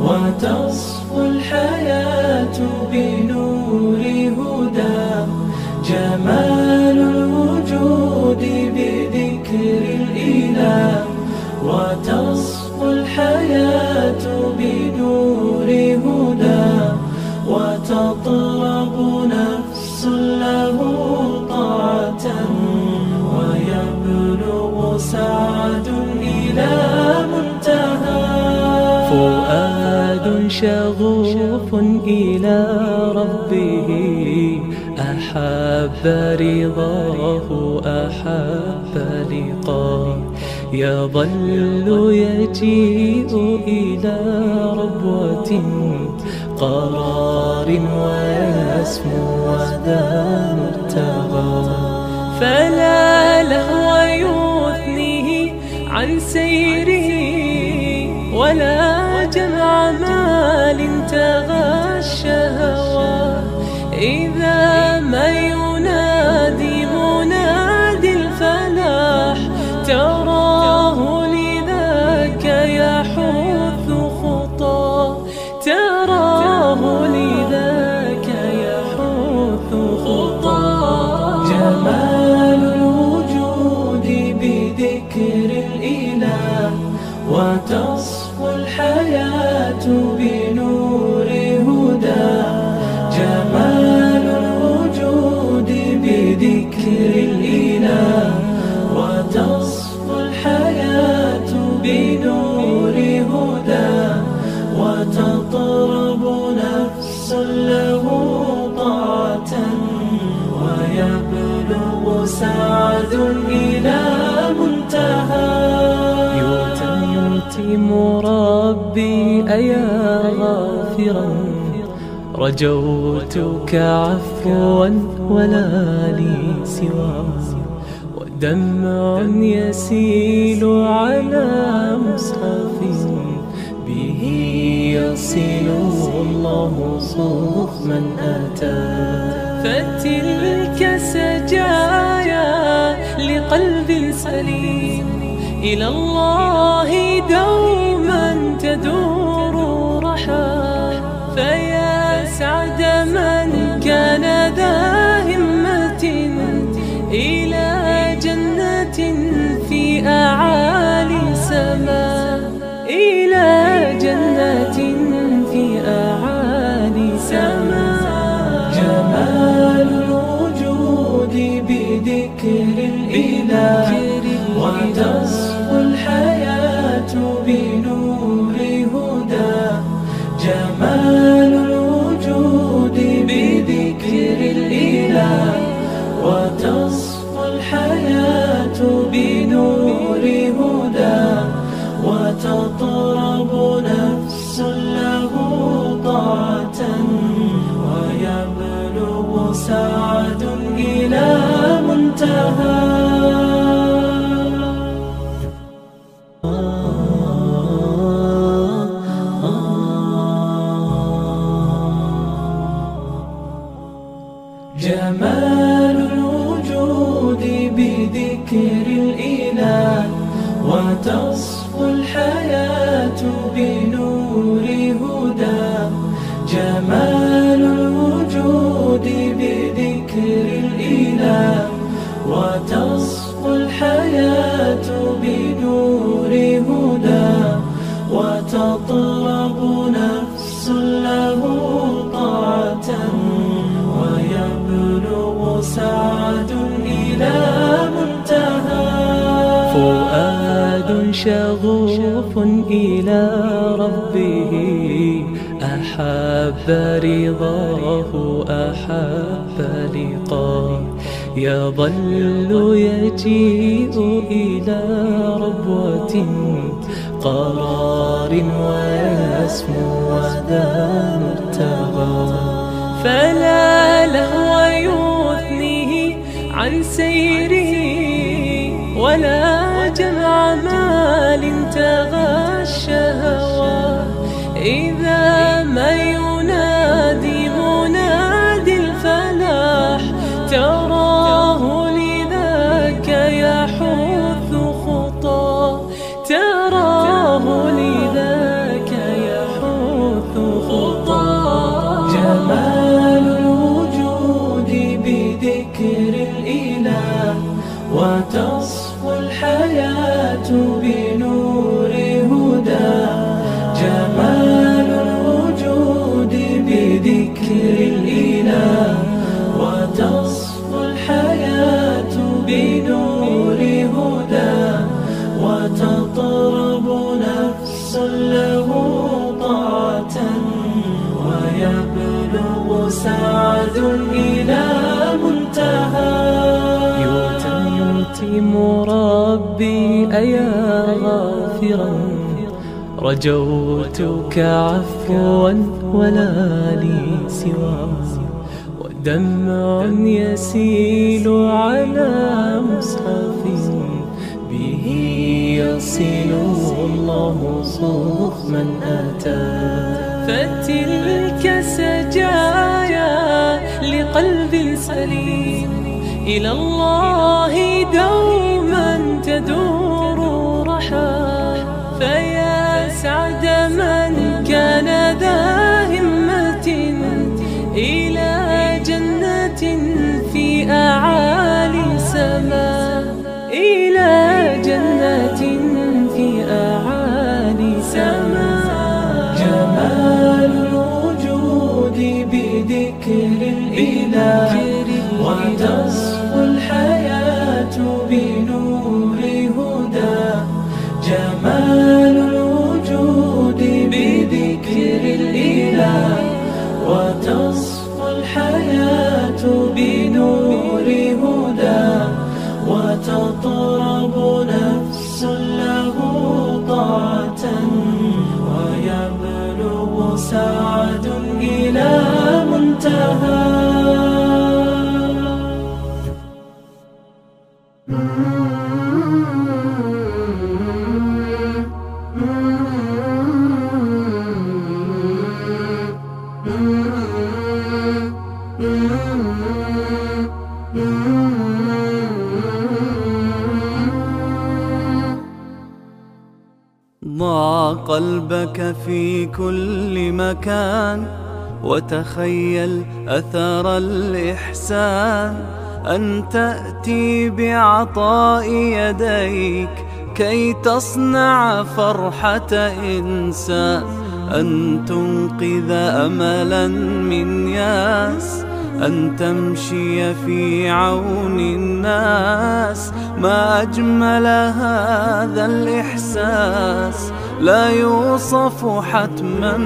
وتصفو الحياة بنور هدى. جمال الوجود بذكر الإله، وتصفو الحياة بنور هدى. وتطلب نفس له طاعة، ويبلغ سعد إلى منتهى. فؤاد شغوف إلى ربه، أحب رضاه أحب لقاه. يظل يجيء إلى ربوة قرار، ويسمو وذا مرتغى. فلا لهو يثنيه عن سيره، ولا جمع مال تغى الشهوى. إذا ما ينادي منادي الفلاح، تراه لذاك يحث خطاه. تراه لذاك يحث خطاه. جمال الوجود بذكر الإله، وتصفو الحياة بنور هدى. جمال الوجود بذكر الإله، وتصفو الحياة بنور هدى. وتطرب نفس له طاعة، ويبلغ سعد إلى منتهى. يتم ربي أيا غافرا، رجوتك عفوا ولا لي سواه. ودمع يسيل على مصحف، به يصل الله صوف من أتى. فتلك سجايا لقلب سليم، إلى الله دوما تدور رحاه. فيا سعد من كان ذا همة، إلى جنة في أعالي سماء. إلى جنة في أعالي سماء. جمال الوجود بذكر الإله، وتصفو الحياة بنور هدى. جمال الوجود بذكر الإله، وتصفو الحياة بنور هدى. وتطرب نفس له طاعة، ويبلغ سعد إلى منتهى. جمال الوجود بذكر الإله، وتصفو الحياة بنور هدى. جمال الوجود بذكر الإله، وتصفو الحياة بنور هدى. وتطلب نفس له طاعة، ويبلغ سعد إلى منتهى. فؤاد شغوف إلى ربه، أحب رضاه أحب لقاه. يظل يجيء إلى ربوة قرار، ويسمو وذا مرتغى. فلا لهو يثنيه عن سيره، ولا جمع مال تغى الشهوى. إذا ما ينادي منادي الفلاح، تراه لذاك يحث خطاه. تراه لذاك يحث وتطرب نفس له طاعة ويبلغ سعد إلى منتهى. يتم ربي أيا غافرا رجوتك عفوا ولا لي سوى، ودمع يسيل على مصحف به يصل الله صوف من أتى. فتلك سجايا لقلب سليم إلى الله دوما تدور رحى. فيا سعد من كان ذا همة إلى جنة في أعالي سماء، إلى جنة في أعالي سماء. جمال الوجود بذكر الإله وتصفو الحياة بنور هدى. جمال الوجود بذكر الإله وتصفو الحياة بنور هدى. وتطرب نفس له طاعة ويبلغ سعد إلى منتهى. ضع قلبك في كل مكان وتخيل أثر الإحسان، أن تأتي بعطاء يديك كي تصنع فرحة إنسان، أن تنقذ أملا من ياس، أن تمشي في عون الناس. ما أجمل هذا الإحساس لا يوصف حتما